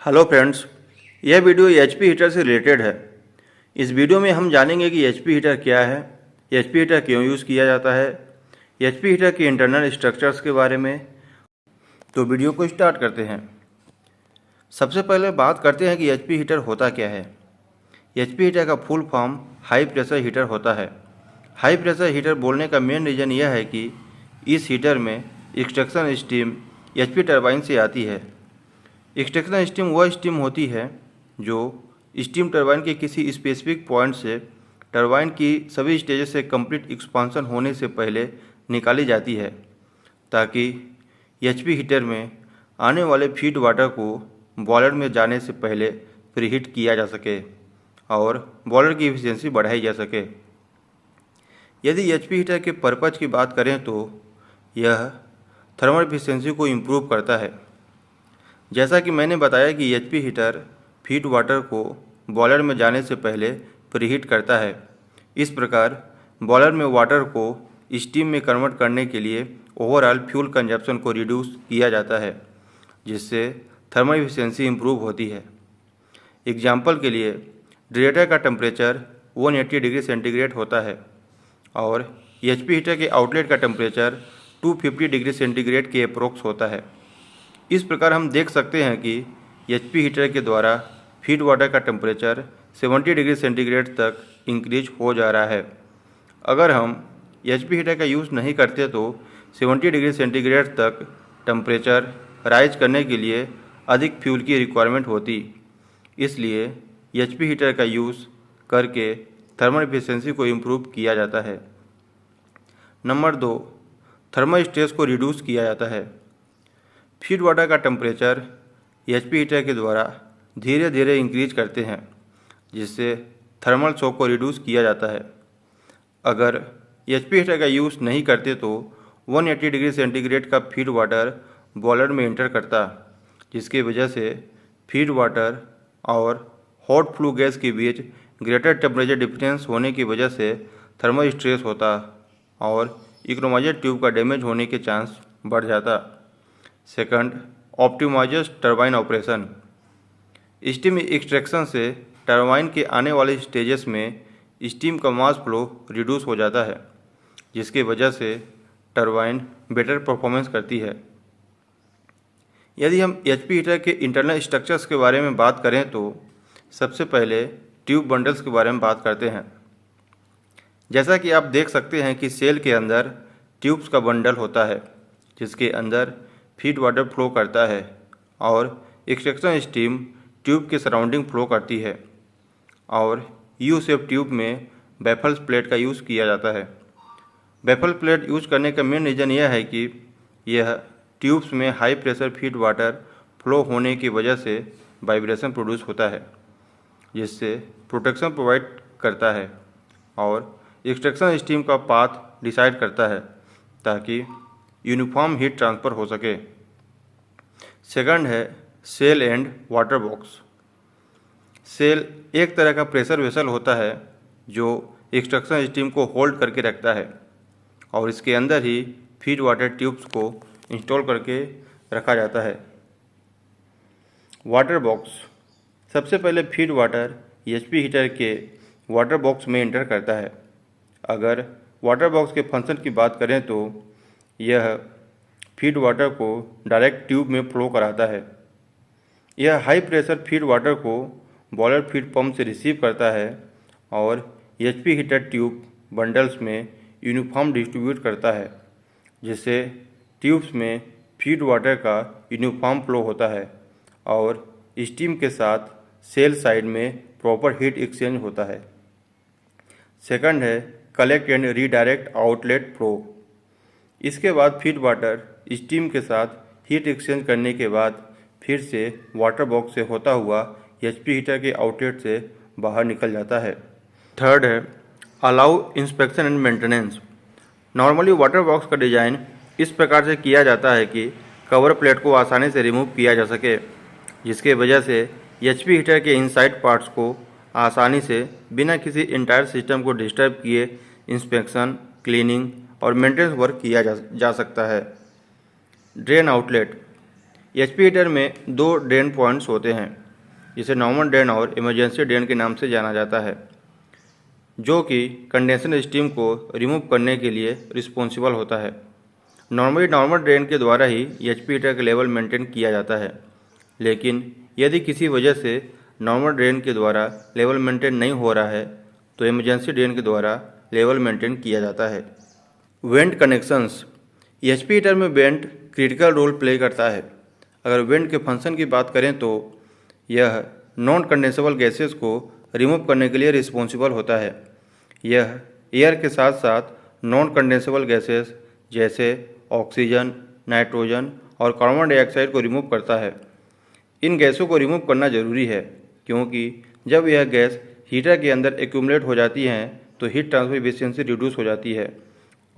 Hello friends, यह video HP heater से related है। इस वीडियो में हम जानेंगे कि एचपी हीटर क्या है, एचपी हीटर क्यों यूज़ किया जाता है, एचपी हीटर के इंटरनल स्ट्रक्चर्स के बारे में। तो वीडियो को स्टार्ट करते हैं। सबसे पहले बात करते हैं कि एचपी हीटर होता क्या है। एचपी हीटर का full form high pressure heater होता है। हाई प्रेशर हीटर बोलने का मेन रीज़न यह है कि इस हीटर में एक्सट्रैक्शन स्टीम एचपी टरबाइन से आती है। एक्सट्रैक्शन स्टीम वह स्टीम होती है जो स्टीम टरबाइन के किसी स्पेसिफिक पॉइंट से टरबाइन की सभी स्टेजेस से कंप्लीट एक्सपांसन होने से पहले निकाली जाती है, ताकि एचपी हीटर में आने वाले फीड वाटर को बॉयलर में जाने से पहले प्रीहीट किया जा सके और बॉयलर की एफिशिएंसी बढ़ाई जा सके। यदि एचपी हीटर के पर्पज की बात करें तो यह थर्मल एफिशिएंसी को इम्प्रूव करता है। जैसा कि मैंने बताया कि एचपी हीटर फीड वाटर को बॉयलर में जाने से पहले प्रीहीट करता है। इस प्रकार बॉयलर में वाटर को स्टीम में कन्वर्ट करने के लिए ओवरऑल फ्यूल कंजप्शन को रिड्यूस किया जाता है, जिससे थर्मल एफिशिएंसी इम्प्रूव होती है। एग्जाम्पल के लिए रेडिएटर का टेम्परेचर 180 डिग्री सेंटीग्रेड होता है और एचपी हीटर के आउटलेट का टेम्परेचर 250 डिग्री सेंटीग्रेड के अप्रोक्स होता है। इस प्रकार हम देख सकते हैं कि एचपी हीटर के द्वारा फीड वाटर का टेम्परेचर 70 डिग्री सेंटीग्रेड तक इंक्रीज हो जा रहा है। अगर हम एचपी हीटर का यूज़ नहीं करते तो 70 डिग्री सेंटीग्रेड तक टेम्परेचर राइज करने के लिए अधिक फ्यूल की रिक्वायरमेंट होती। इसलिए एचपी हीटर का यूज़ करके थर्मल एफिशिएंसी को इम्प्रूव किया जाता है। नंबर 2, थर्मल स्ट्रेस को रिड्यूस किया जाता है। फीड वाटर का टेम्परेचर एचपी हीटर के द्वारा धीरे धीरे इंक्रीज करते हैं, जिससे थर्मल शॉक को रिड्यूस किया जाता है। अगर एचपी हीटर का यूज़ नहीं करते तो 180 डिग्री सेंटीग्रेड का फीड वाटर बॉयलर में एंटर करता, जिसकी वजह से फीड वाटर और हॉट फ्लू गैस के बीच ग्रेटर टेम्परेचर डिफरेंस होने की वजह से थर्मल स्ट्रेस होता और इकोनोमाइजर ट्यूब का डैमेज होने के चांस बढ़ जाता। Second, optimisers turbine operation. Steam extraction से टरबाइन के आने वाले स्टेजेस में स्टीम का मास फ्लो रिड्यूस हो जाता है, जिसकी वजह से टरबाइन बेटर परफॉर्मेंस करती है। यदि हम एचपी हीटर के इंटरनल स्ट्रक्चर्स के बारे में बात करें तो सबसे पहले ट्यूब बंडल्स के बारे में बात करते हैं। जैसा कि आप देख सकते हैं कि सेल के अंदर ट्यूब्स का बंडल होता है, जिसके अंदर फीड वाटर फ्लो करता है और एक्सट्रैक्शन स्टीम ट्यूब के सराउंडिंग फ्लो करती है और यू शेप ट्यूब में बैफल्स प्लेट का यूज़ किया जाता है। बैफल प्लेट यूज करने का मेन रीज़न यह है कि यह ट्यूब्स में high pressure feed water flow होने की वजह से वाइब्रेशन प्रोड्यूस होता है, जिससे प्रोटेक्शन प्रोवाइड करता है और एक्सट्रैक्शन स्टीम का पाथ डिसाइड करता है, ताकि यूनिफॉर्म हीट ट्रांसफ़र हो सके। सेकंड है cell and water box. Cell एक तरह का प्रेशर वेसल होता है जो एक्सट्रैक्शन स्टीम को होल्ड करके रखता है और इसके अंदर ही फीड वाटर ट्यूब्स को इंस्टॉल करके रखा जाता है। वाटर बॉक्स, सबसे पहले फीड वाटर एचपी हीटर के वाटर बॉक्स में एंटर करता है। अगर वाटर बॉक्स के फंक्शन की बात करें तो यह फीड वाटर को डायरेक्ट ट्यूब में फ्लो कराता है। यह हाई प्रेशर फीड वाटर को बॉयलर फीड पंप से रिसीव करता है और एचपी हीटर ट्यूब बंडल्स में यूनिफॉर्म डिस्ट्रीब्यूट करता है, जिससे ट्यूब्स में फीड वाटर का यूनिफॉर्म फ्लो होता है और स्टीम के साथ सेल साइड में प्रॉपर हीट एक्सचेंज होता है। सेकंड है collect and redirect outlet flow. इसके बाद फीड वाटर स्टीम के साथ हीट एक्सचेंज करने के बाद फिर से वाटर बॉक्स से होता हुआ एचपी हीटर के आउटलेट से बाहर निकल जाता है। थर्ड है allow inspection and maintenance. Normally water box का डिज़ाइन इस प्रकार से किया जाता है कि कवर प्लेट को आसानी से रिमूव किया जा सके, जिसके वजह से एचपी हीटर के इनसाइड पार्ट्स को आसानी से बिना किसी इंटायर सिस्टम को डिस्टर्ब किए इंस्पेक्शन, क्लीनिंग और मेंटेनेंस वर्क किया जा सकता है। ड्रेन आउटलेट, एचपी हीटर में दो ड्रेन पॉइंट्स होते हैं, जिसे नॉर्मल ड्रेन और इमरजेंसी ड्रेन के नाम से जाना जाता है, जो कि कंडेंसर स्टीम को रिमूव करने के लिए रिस्पॉन्सिबल होता है। नॉर्मली नॉर्मल ड्रेन के द्वारा ही एचपी हीटर का लेवल मेंटेन किया जाता है, लेकिन यदि किसी वजह से नॉर्मल ड्रेन के द्वारा लेवल मेंटेन नहीं हो रहा है तो इमरजेंसी ड्रेन के द्वारा लेवल मेंटेन किया जाता है। Went connections. एचपी हीटर में वेंट क्रिटिकल रोल प्ले करता है। अगर वेंट के फंक्शन की बात करें तो यह नॉन कंडेंसेबल गैसेस को रिमूव करने के लिए रिस्पॉन्सिबल होता है। यह एयर के साथ साथ नॉन कंडेंसेबल गैसेस जैसे ऑक्सीजन, नाइट्रोजन और कार्बन डाइऑक्साइड को रिमूव करता है। इन गैसों को रिमूव करना जरूरी है, क्योंकि जब यह गैस हीटर के अंदर एक्यूमुलेट हो जाती हैं तो हीट ट्रांसफर एफिशिएंसी रिड्यूस हो जाती है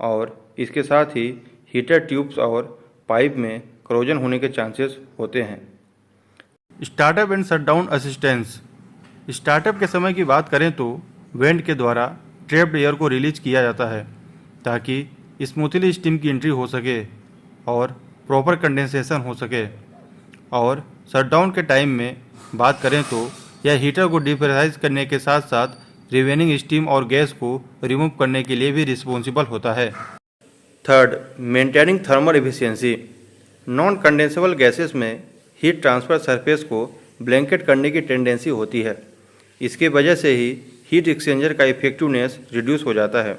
और इसके साथ ही हीटर ट्यूब्स और पाइप में करोजन होने के चांसेस होते हैं। Startup and shutdown assistance. Startup के समय की बात करें तो वेंट के द्वारा ट्रैप्ड एयर को रिलीज किया जाता है ताकि स्मूथली स्टीम की एंट्री हो सके और प्रॉपर कंडेंसेशन हो सके। और शटडाउन के टाइम में बात करें तो यह हीटर को डिप्रेशराइज करने के साथ साथ रिमेनिंग स्टीम और गैस को रिमूव करने के लिए भी रिस्पॉन्सिबल होता है। Third, maintaining thermal efficiency. Non condensable gases में हीट ट्रांसफर सरफेस को ब्लैंकेट करने की टेंडेंसी होती है। इसके वजह से ही हीट एक्सचेंजर का इफेक्टिवनेस रिड्यूस हो जाता है।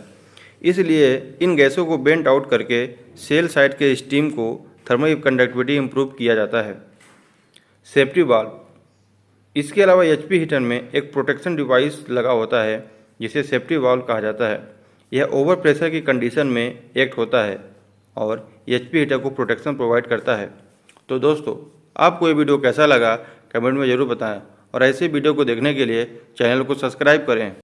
इसलिए इन गैसों को बेंट आउट करके सेल साइड के स्टीम को थर्मल कंडक्टिविटी इम्प्रूव किया जाता है। Safety valve. इसके अलावा एचपी हीटर में एक प्रोटेक्शन डिवाइस लगा होता है जिसे सेफ्टी वाल्व कहा जाता है। यह ओवर प्रेशर की कंडीशन में एक्ट होता है और एचपी हीटर को प्रोटेक्शन प्रोवाइड करता है। तो दोस्तों, आपको ये वीडियो कैसा लगा कमेंट में ज़रूर बताएं और ऐसे वीडियो को देखने के लिए चैनल को सब्सक्राइब करें।